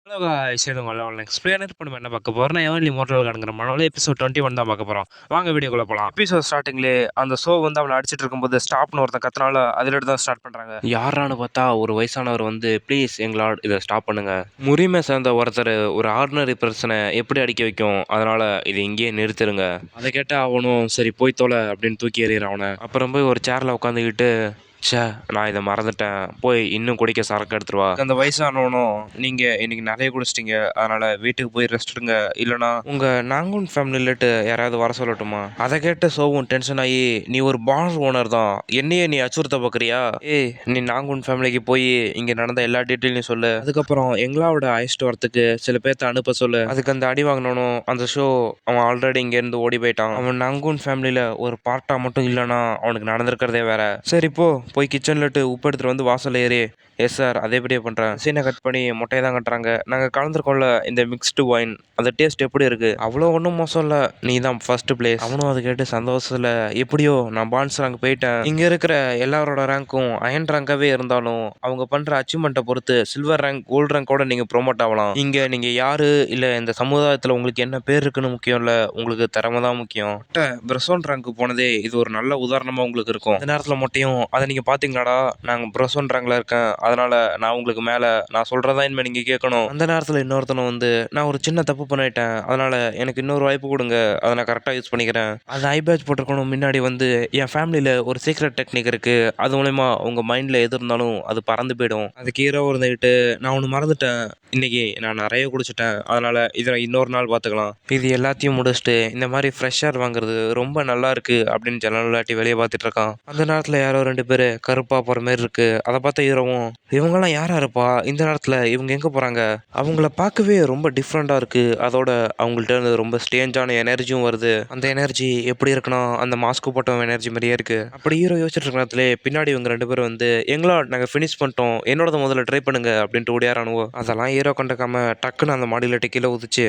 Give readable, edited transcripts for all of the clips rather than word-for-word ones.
Hello guys இது உங்கள் online explainer இப்போ நம்ம என்ன பார்க்க போகிறோம்னா எவன்லி மோட்டல் கார்டுங்கிற மனோல எபிசோட் 21 தான் பார்க்க போகிறோம். வாங்க வீடியோக்குள்ள போகலாம். எபிசோட் ஸ்டார்டிங்லேயே அந்த ஷோ வந்து அவனை அடிச்சிட்டு இருக்கும்போது ஸ்டாப்னு ஒருத்தன் கத்துனால அதில் தான் ஸ்டார்ட் பண்ணுறாங்க. யாரான்னு பார்த்தா ஒரு வயசானவர் வந்து ப்ளீஸ் எங்களால் இதை ஸ்டாப் பண்ணுங்க. உரிமை சேர்ந்த ஒருத்தர் ஒரு ஆர்டினரி பர்சனை எப்படி அடிக்க வைக்கும், அதனால இது இங்கேயே நிறுத்திருங்க. அதை கேட்டால் அவனும் சரி போய் தொலை அப்படின்னு தூக்கி எறிகிறான் அவனை. அப்புறம் போய் ஒரு சேரில் உட்காந்துக்கிட்டு ச்சே நான் இதை மறந்துட்டேன், போய் இன்னும் குடிக்க சரக்கு எடுத்துருவா. அந்த வயசானவனும் நீங்கள் இன்னைக்கு நிறைய குடிச்சிட்டீங்க, அதனால வீட்டுக்கு போய் ரெஸ்ட் எடுங்க, இல்லைனா உங்கள் நாங்கூன் ஃபேமிலிட்டு யாராவது வர சொல்லட்டுமா. அதை கேட்டு சோவும் டென்ஷன் ஆகி நீ ஒரு பார் ஓனர் தான், என்னையே நீ அச்சுறுத்த பார்க்குறியா, ஏய் நீ நாங்கூன் ஃபேமிலிக்கு போய் இங்கே நடந்த எல்லா டீட்டெயிலையும் சொல்லு, அதுக்கப்புறம் எங்களாவோட அழைச்சிட்டு வரத்துக்கு சில பேர்த்த அனுப்ப சொல்லு. அதுக்கு அந்த அடி வாங்கினவனும் அந்த ஷோ அவன் ஆல்ரெடி இங்கேருந்து ஓடி போயிட்டான். அவன் நாங்கூன் ஃபேமிலியில் ஒரு பார்ட்டாக மட்டும் இல்லைனா அவனுக்கு நடந்திருக்கிறதே வேற. சரி போய் கிச்சன்லட்டு உப்பு எடுத்துகிட்டு வந்து வாசல் ஏறி. எஸ் சார் அதேபடியே பண்ணுறேன். சீனை கட் பண்ணி முட்டையை தான் கட்டுறாங்க. நாங்கள் கலந்துருக்கோம்ல இந்த மிக்ஸ்டு ஒயின், அந்த டேஸ்ட் எப்படி இருக்குது, அவ்வளோ ஒன்றும் மோசம் இல்லை, நீ தான் ஃபர்ஸ்ட் பிளேஸ். அவனும் அதை கேட்டு சந்தோஷத்தில் எப்படியோ நான் பான்ஸ் ரேங்க் போயிட்டேன். இங்கே இருக்கிற எல்லாரோட ரேங்க்கும் அயன் ரேங்காகவே இருந்தாலும் அவங்க பண்ணுற அச்சீவ்மெண்ட்டை பொறுத்து சில்வர் ரேங்க் கோல்டு ரேங்கோட நீங்கள் ப்ரொமோட் ஆகலாம். இங்கே நீங்கள் யார் இல்லை இந்த சமுதாயத்தில் உங்களுக்கு என்ன பேர் இருக்குன்னு முக்கியம் இல்லை, உங்களுக்கு திறமை தான் முக்கியம். பிரசோன் ரேங்க்கு போனதே இது ஒரு நல்ல உதாரணமாக உங்களுக்கு இருக்கும். இந்த நேரத்தில் மொட்டையும் அதை நீங்கள் பார்த்தீங்களாடா, நாங்கள் பிரசோன் ரேங்கில் இருக்கேன், அதனால் நான் உங்களுக்கு மேலே, நான் சொல்கிறதா இனிமேல் நீங்கள் கேட்கணும். அந்த நேரத்தில் இன்னொருத்தனும் வந்து நான் ஒரு சின்ன தப்பு பண்ணிட்டேன், அதனால் எனக்கு இன்னொரு வாய்ப்பு கொடுங்க, அதை நான் கரெக்டாக யூஸ் பண்ணிக்கிறேன். அது ஐபேட்ச் போட்டிருக்கணும் முன்னாடி வந்து என் ஃபேமிலியில் ஒரு சீக்ரெட் டெக்னிக் இருக்குது, அது மூலயமா உங்கள் மைண்டில் எது இருந்தாலும் அது பறந்து போயிடும். அதுக்கு ஹீரோ இருந்துக்கிட்டு நான் ஒன்று மறந்துட்டேன், இன்றைக்கி நான் நிறைய குடிச்சிட்டேன், அதனால் இதில் இன்னொரு நாள் பார்த்துக்கலாம். இது எல்லாத்தையும் முடிச்சுட்டு இந்த மாதிரி ஃப்ரெஷ்ஷாக வாங்குறது ரொம்ப நல்லா இருக்குது அப்படின்னு ஜன்னலாட்டி வெளியே பார்த்துட்டு இருக்கான். அந்த நேரத்தில் யாரோ ரெண்டு பேர் கருப்பாக போகிற மாதிரி இருக்குது. அதை பார்த்த ஹீரோவும் இவங்கெல்லாம் யாரா இருப்பா, இந்த நேரத்தில் இவங்க எங்கே போகிறாங்க, அவங்கள பார்க்கவே ரொம்ப டிஃப்ரெண்ட்டாக இருக்குது, அதோட அவங்கள்ட்ட இருந்து ரொம்ப ஸ்டேஞ்சான எனர்ஜியும் வருது. அந்த எனர்ஜி எப்படி இருக்குன்னா அந்த மாஸ்க்கு போட்டவன் எனர்ஜி மாதிரியே இருக்குது. அப்படி ஹீரோ யோசிச்சுட்டு இருக்க நேரத்துல பின்னாடி இவங்க ரெண்டு பேரும் வந்து எங்களா நாங்கள் ஃபினிஷ் பண்ணிட்டோம், என்னோட முதல்ல ட்ரை பண்ணுங்க அப்படின்ட்டு ஓடியாரானுவோ. அதெல்லாம் ஹீரோ கண்டுக்காம டக்குன்னு அந்த மாடியில் கீழே உதிச்சு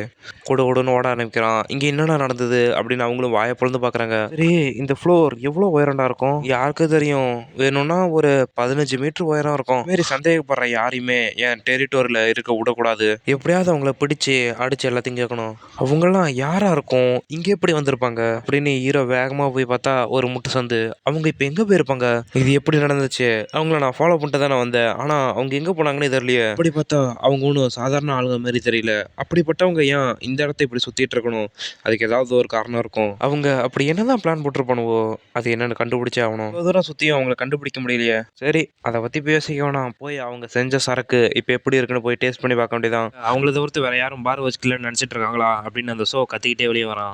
கொடுன்னு ஓட ஆரம்பிக்கிறான். இங்கே என்னென்ன நடந்தது அப்படின்னு அவங்களும் வாயை பொழுது பார்க்குறாங்க. சரி இந்த ஃப்ளோர் எவ்வளோ உயரண்டா இருக்கும் யாருக்கு தெரியும், வேணும்னா ஒரு 15 மீட்டர் உயரம் இருக்கும். மாரி சந்தேகப்படுற யாரையுமே என் டெரிட்டோரியில் இருக்க விடக்கூடாது, எப்படியாவது அவங்கள பிடிச்சி அடிச்சு எல்லாத்தையும் கேட்கணும். அவங்கெல்லாம் யாரா இருக்கும், இங்கே எப்படி வந்திருப்பாங்க அப்படின்னு ஹீரோ வேகமாக போய் பார்த்தா ஒரு முட்டு சந்து. அவங்க இப்போ எங்கே போயிருப்பாங்க, இது எப்படி நடந்துச்சு, அவங்கள நான் ஃபாலோ பண்ணிட்டு தானே வந்தேன், ஆனால் அவங்க எங்கே போனாங்கன்னு தெரியலையே. அப்படி பார்த்தா அவங்க ஒன்றும் சாதாரண ஆளுங்க மாதிரி தெரியல, அப்படிப்பட்டவங்க ஏன் இந்த இடத்த இப்படி சுற்றிட்டு இருக்கணும், அதுக்கு ஏதாவது ஒரு காரணம் இருக்கும். அவங்க அப்படி என்னதான் பிளான் போட்டிருப்பானுவோ, அது என்னன்னு கண்டுபிடிச்சே ஆகணும். தூரம் சுற்றியும் அவங்கள கண்டுபிடிக்க முடியலையே. சரி அதை பற்றி பேசிக்க வேணாம், போய் அவங்க செஞ்ச சரக்கு இப்போ எப்படி இருக்குன்னு போய் டேஸ்ட் பண்ணி பார்க்க வேண்டியதான். அவங்கள தவிர்த்து வேற யாரும் பார் வச்சுக்கலன்னு நினச்சிட்டு இருக்காங்களா அப்படின்னு அந்த ஷோ கத்திக்கிட்டே வெளியே வரான்.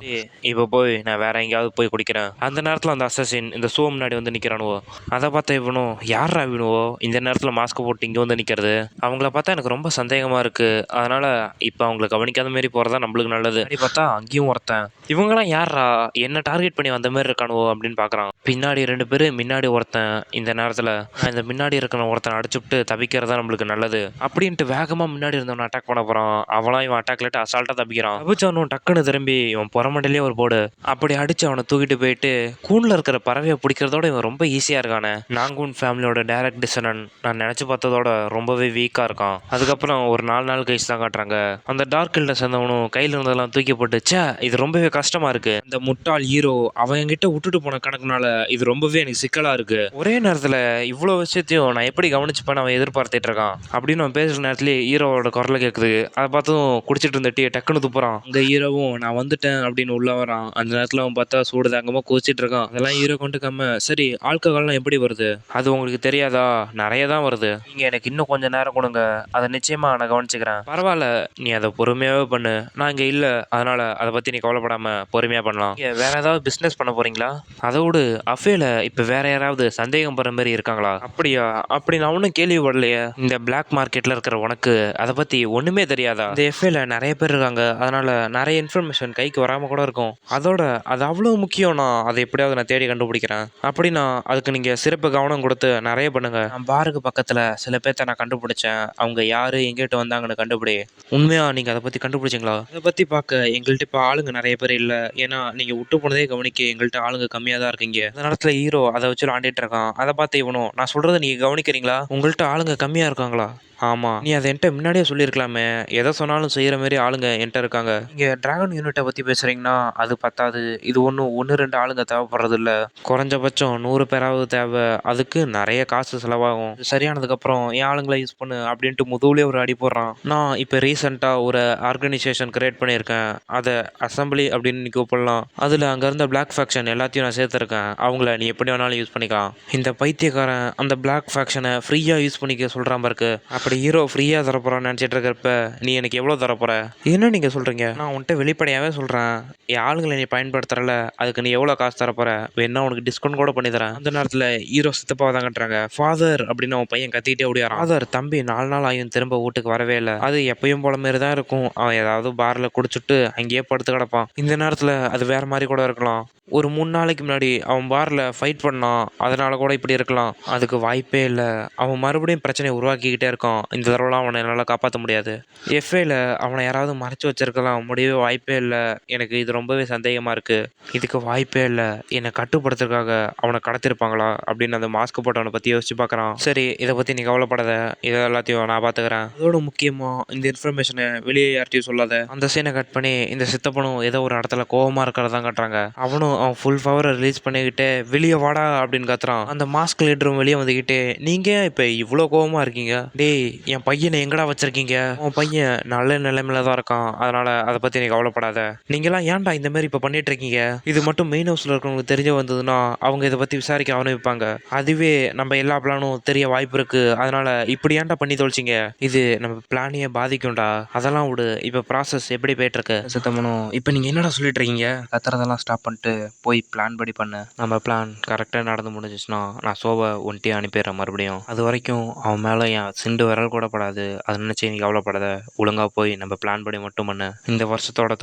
இப்போ போய் நான் வேற எங்கேயாவது போய் குடிக்கிறேன். அந்த நேரத்தில் அந்த அசசின் இந்த ஷோ முன்னாடி வந்து நிற்கிறானுவோ. அதை பார்த்தா இவனும் யாரா இவனுவோ இந்த நேரத்தில் மாஸ்க் போட்டு இங்கே வந்து நிற்கிறது, அவங்கள பார்த்தா எனக்கு ரொம்ப சந்தேகமாக இருக்குது, அதனால இப்போ அவங்களை கவனிக்காத மாரி போகிறதா நம்மளுக்கு நல்லது. அப்படி பார்த்தா அங்கேயும் ஒருத்தன், இவங்களாம் யாரா என்ன டார்கெட் பண்ணி வந்த மாதிரி இருக்கானுவோ அப்படின்னு பார்க்குறான். பின்னாடி ரெண்டு பேர், முன்னாடி ஒருத்தன். இந்த நேரத்தில் நான் இந்த முன்னாடி இருக்கிற ஒருத்தனை அடிச்சுட்டு தப்பிக்கிறதா நம்மளுக்கு நல்லது அப்படின்ட்டு வேகமாக முன்னாடி இருந்தவனை அட்டாக் பண்ண போகிறான். அவளாம் இவன் அட்டாக்லேட்டு அசால்ட்டாக தப்பிக்கிறான். தப்பிச்சவனும் டக்குன்னு திரும்பி இவன் புறமண்டலே ஒரு போடு அப்படி அடிச்சு அவனை தூக்கிட்டு போயிட்டு கூண்டில் இருக்கிற பறவையை பிடிக்கிறதோட இவன் ரொம்ப ஈஸியாக இருக்கானே. நாங்கூன் ஃபேமிலியோட டைரக்ட் டிசனன் நான் நினச்சி பார்த்ததோட ரொம்பவே வீக்காக இருக்கான். அதுக்கப்புறம் ஒரு 4 நாள் கழிச்சு தான் காட்டுறாங்க அந்த டார்க் ஹில்ல சேர்ந்தவனும் கையில் இருந்ததெல்லாம் தூக்கி போட்டு ச்சே இது ரொம்பவே கஷ்டமாக இருக்குது, அந்த முட்டாள் ஹீரோ அவன் என்கிட்ட விட்டுட்டு போன கணக்குனால இது ரொம்பவே எனக்கு சிக்கலாக இருக்குது, ஒரே நேரத்தில் இவ்வளோ விஷயத்தையும் நான் எப்படி கவனிச்சுப்பேன்னு அவன் எதிர்பார்த்துட்டு இருக்கான் அப்படின்னு அவன் பேசுகிற நேரத்துலேயே ஹீரோவோட குரலை கேட்குது. அதை பார்த்தும் குடிச்சிட்டு இருந்த டீயை டக்குன்னு துப்புறான். அங்கே ஹீரோவும் நான் வந்துட்டேன் அப்படின்னு உள்ள வரான். அந்த நேரத்தில் அவன் பார்த்தா சூடு தாங்கமாக குதிச்சிட்டு இருக்கான். அதெல்லாம் ஹீரோ கொண்டுக்காம சரி ஆல்கஹால்லாம் எப்படி வருது, அது உங்களுக்கு தெரியாதா, நிறைய தான் வருது, நீங்கள் எனக்கு இன்னும் கொஞ்சம் நேரம் கொடுங்க, அதை நிச்சயமாக நான் கவனிச்சுக்கிறேன், பரவாயில்ல நீ அதை பொறுமையாகவே பண்ணு, நான் இங்கே இல்லை, அதனால் அதை பற்றி நீ கவலைப்படாமல் பொறுமையாக பண்ணலாம். வேற ஏதாவது பிஸ்னஸ் பண்ண போகிறீங்களா, அதோடு அஃபேல இப்போ வேற யாராவது சந்தேகம் படுற மாதிரி இருக்காங்களா, அப்படியா, அப்படி நான் ஒன்றும் கேள்விப்படலையே, இந்த பிளாக் மார்க்கெட்டில் இருக்கிற உனக்கு அதை பற்றி ஒன்றுமே தெரியாதா, இந்த எஃப்ஏல நிறைய பேர் இருக்காங்க, அதனால் நிறைய இன்ஃபர்மேஷன் கைக்கு வராமல் கூட இருக்கும், அதோட அது அவ்வளோ முக்கியம்னா அதை எப்படியாவது நான் தேடி கண்டுபிடிக்கிறேன், அப்படின்னா அதுக்கு நீங்கள் சிறப்பு கவனம் கொடுத்து நிறைய பண்ணுங்க. நான் பாருக்கு பக்கத்தில் சில பேர்த்த நான் கண்டுபிடிச்சேன், அவங்க யார் எங்கிட்ட வந்தாங்கன்னு கண்டுபிடி. உண்மையாக நீங்கள் அதை பற்றி கண்டுபிடிச்சிங்களா, அதை பற்றி பார்க்க எங்கள்கிட்ட இப்போ ஆளுங்க நிறைய பேர் இல்லை, ஏன்னா நீங்கள் விட்டு போனதே கவனிக்க எங்கள்கிட்ட ஆளுங்க கம்மியாக தான் இருக்கீங்க. அந்த நேரத்தில் ஹீரோ அதை வச்சு விளாண்டிட்டு இருக்கான். அதை பார்த்து இவனும் நான் சொல்கிறத நீங்கள் கவனிக்கிறீங்களா, உங்கள்கிட்ட ஆளுங்க கம்மியாக இருக்காங்களா, ஆமாம், நீ அதை என்கிட்ட முன்னாடியே சொல்லியிருக்கலாமே. எதை சொன்னாலும் செய்கிற மாதிரி ஆளுங்க என்கிட்ட இருக்காங்க. நீங்கள் டிராகன் யூனிட்டை பற்றி பேசுகிறீங்கன்னா அது பத்தாது. இது ஒன்றும் 1 2 ஆளுங்க தேவைப்படுறது இல்லை. குறைஞ்சபட்சம் 100 பேராவது தேவை. அதுக்கு நிறைய காசு செலவாகும். இது சரியானதுக்கப்புறம் என் ஆளுங்களை யூஸ் பண்ணு அப்படின்ட்டு முதுகுலேயே ஒரு அடி போடுறான். நான் இப்போ ரீசெண்டாக ஒரு ஆர்கனைசேஷன் கிரியேட் பண்ணியிருக்கேன். அதை அசம்பிளி அப்படின்னு நீ கூப்பிடலாம். அதில் அங்கே இருந்த பிளாக் ஃபேக்ஷன் எல்லாத்தையும் நான் சேர்த்துருக்கேன். அவங்கள நீ எப்படி வேணாலும் யூஸ் பண்ணிக்கலாம். இந்த பைத்தியக்காரன் அந்த பிளாக் ஃபேக்ஷனை ஃப்ரீயாக யூஸ் பண்ணிக்க சொல்கிறான் பாருக்கு. அப்படி ஹீரோ ஃப்ரீயாக தரப்போகிறான்னு நினச்சிட்டு இருக்கிறப்ப நீ எனக்கு எவ்வளோ தரப்போகிற? என்ன நீங்கள் சொல்கிறீங்க? நான் உன்கிட்ட வெளிப்படையாகவே சொல்கிறேன். என் ஆளுங்களை நீ பயன்படுத்துறல, அதுக்கு நீ எவ்வளோ காசு தரப்போற? வேணா உனக்கு டிஸ்கவுண்ட் கூட பண்ணி தரேன். அந்த நேரத்தில் ஹீரோ சித்தப்பாவை தான் கட்டுறாங்க. ஃபாதர் அப்படின்னு அவன் பையன் கத்திக்கிட்டே ஓடியாரான். ஃபாதர் தம்பி 4 நாள் ஆகியும் திரும்ப வீட்டுக்கு வரவே இல்லை. அது எப்பயும் போல மாரி தான் இருக்கும். அவன் ஏதாவது பாரில் குடிச்சிட்டு அங்கேயே படுத்து கிடப்பான். இந்த நேரத்தில் அது வேறு மாதிரி கூட இருக்கலாம். ஒரு 3 நாளைக்கு முன்னாடி அவன் பாரில் ஃபைட் பண்ணான், அதனால கூட இப்படி இருக்கலாம். அதுக்கு வாய்ப்பே இல்லை. அவன் மறுபடியும் பிரச்சனையை உருவாக்கிக்கிட்டே இருக்கான். இந்த தடவைலாம் அவனை என்னால் காப்பாற்ற முடியாது. எஃப்ஏல அவனை யாராவது மறைச்சி வச்சிருக்கலாம். முடியவே வாய்ப்பே இல்லை. எனக்கு இது ரொம்பவே சந்தேகமாக இருக்குது. இதுக்கு வாய்ப்பே இல்லை. என்னை கட்டுப்படுத்துறதுக்காக அவனை கடத்திருப்பாங்களா அப்படின்னு அந்த மாஸ்க் போட்டவனை பற்றி யோசிச்சு பார்க்குறான். சரி, இதை பற்றி நீ கவலைப்படாத. இதை எல்லாத்தையும் நான் பார்த்துக்கிறேன். அதோட முக்கியமாக இந்த இன்ஃபர்மேஷனை வெளியே யார்ட்டையும் சொல்லாத. அந்த சீனை கட் பண்ணி இந்த சித்தப்பனும் ஏதோ ஒரு இடத்துல கோவமாக இருக்கிறதான் காட்டுறாங்க. அவனும் அவன் ஃபுல் பவரை ரிலீஸ் பண்ணிக்கிட்டே வெளியே வாடா அப்படின்னு கத்துறான். அந்த மாஸ்க் லீடரும் வெளியே வந்துக்கிட்டே, நீங்கள் இப்போ இவ்வளோ கோவமாக இருக்கீங்க? டேய், என் பையனை எங்கடா வச்சிருக்கீங்க? உன் பையன் நல்ல நிலைமையில தான் இருக்கான். அதனால் அதை பற்றி நீ கவலைப்படாத. நீங்களாம் ஏன்டா இந்த மாதிரி இப்போ பண்ணிட்டு இருக்கீங்க? இது மட்டும் மெயின் ஹவுஸில் இருக்கிறவங்களுக்கு தெரிய வந்ததுன்னா அவங்க இதை பற்றி விசாரிக்க ஆரம்பிப்பாங்க. அதுவே நம்ம எல்லா பிளானும் தெரிய வாய்ப்பு இருக்குது. அதனால் இப்படி ஏன்டா பண்ணி தொலைச்சிங்க? இது நம்ம பிளானையே பாதிக்கும்டா. அதெல்லாம் விடு. இப்போ ப்ராசஸ் எப்படி போயிட்டுருக்கு? சித்தமனும், இப்போ நீங்கள் என்னடா சொல்லிட்டு இருக்கீங்க? கத்துறதெல்லாம் ஸ்டாப் பண்ணிட்டு போய் பிளான் படி பண்ணு. நம்ம பிளான் கரெக்டாக நடந்து முடிஞ்சிச்சுன்னா நான் சோவை ஒன்ட்டி அனுப்பிடுறேன் மறுபடியும். அது வரைக்கும் அவன் மேலே என் சிண்டு விரல் கூட படாது. அதை நினச்சி நீ கவலைப்படாத. ஒழுங்காக போய் நம்ம பிளான் படி மட்டும் பண்ணு. இந்த வருஷத்தோட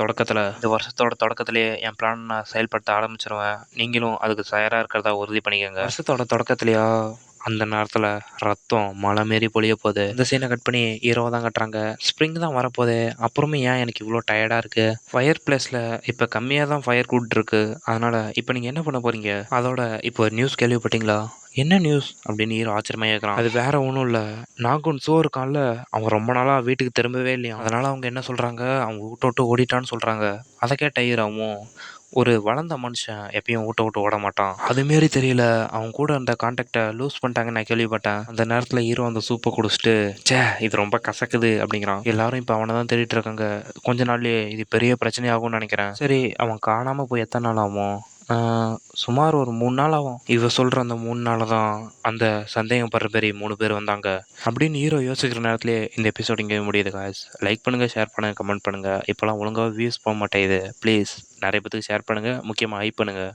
தொடக்கத்திலேயே என் பிளான் நான் செயல்படுத்த ஆரம்பிச்சிருவேன். நீங்களும் அதுக்கு தயாராக இருக்கிறதா உறுதி பண்ணிக்கோங்க. வருஷத்தோட தொடக்கத்துலையா? அந்த நேரத்தில் ரத்தம் மலை மாரி பொழிய போகுது. இந்த சீனை கட் பண்ணி ஹீரோவை தான் கட்டுறாங்க. ஸ்ப்ரிங் தான் வரப்போகுது. அப்புறமே ஏன் எனக்கு இவ்வளோ டயர்டாக இருக்குது? ஃபயர் பிளேஸில் இப்போ கம்மியாக தான் ஃபயர் கூட் இருக்கு. அதனால் இப்போ நீங்கள் என்ன பண்ண போகிறீங்க? அதோட இப்போ ஒரு நியூஸ் கேள்விப்பட்டீங்களா? என்ன நியூஸ் அப்படின்னு ஹீரோ ஆச்சரியமாக கேட்குறான். அது வேற ஒன்றும் இல்லை. நாகுன் சோ இருக்கான்ல, அவன் ரொம்ப நாளாக வீட்டுக்கு திரும்பவே இல்லையா. அதனால் அவங்க என்ன சொல்கிறாங்க, அவங்க வீட்டை விட்டு ஓடிட்டான்னு சொல்கிறாங்க. அதை கேட்ட ஹீரோவும், ஒரு வளர்ந்த மனுஷன் எப்பயும் வீட்டை விட்டு ஓட மாட்டான். அதுமாரி தெரியல, அவங்க கூட அந்த கான்டாக்டை லூஸ் பண்ணிட்டாங்கன்னு நான் கேள்விப்பட்டேன். அந்த நேரத்தில் ஹீரோ அந்த சூப்பை குடிச்சிட்டு, சே இது ரொம்ப கசக்குது அப்படிங்கிறான். எல்லாரும் இப்போ அவனை தான் தேடிட்டு இருக்காங்க. கொஞ்ச நாள்லயே இது பெரிய பிரச்சனையாகும்னு நினைக்கிறேன். சரி, அவன் காணாமல் போய் எத்தனை நாள் ஆகும்? சுமார் ஒரு 3 நாள் ஆகும். இவ சொல்கிற அந்த 3 நாள் தான் அந்த சந்தேகம் படுற பேர் 3 பேர் வந்தாங்க அப்படின்னு ஹீரோ யோசிக்கிற நேரத்துலேயே இந்த எபிசோட் இங்கே முடியுது காய்ஸ். லைக் பண்ணுங்கள், ஷேர் பண்ணுங்கள், கமெண்ட் பண்ணுங்கள். இப்போலாம் ஒழுங்காக வியூஸ் போக மாட்டேங்குது. ப்ளீஸ் நிறைய பேத்துக்கு ஷேர் பண்ணுங்கள், முக்கியமாக ஹைப் பண்ணுங்கள்.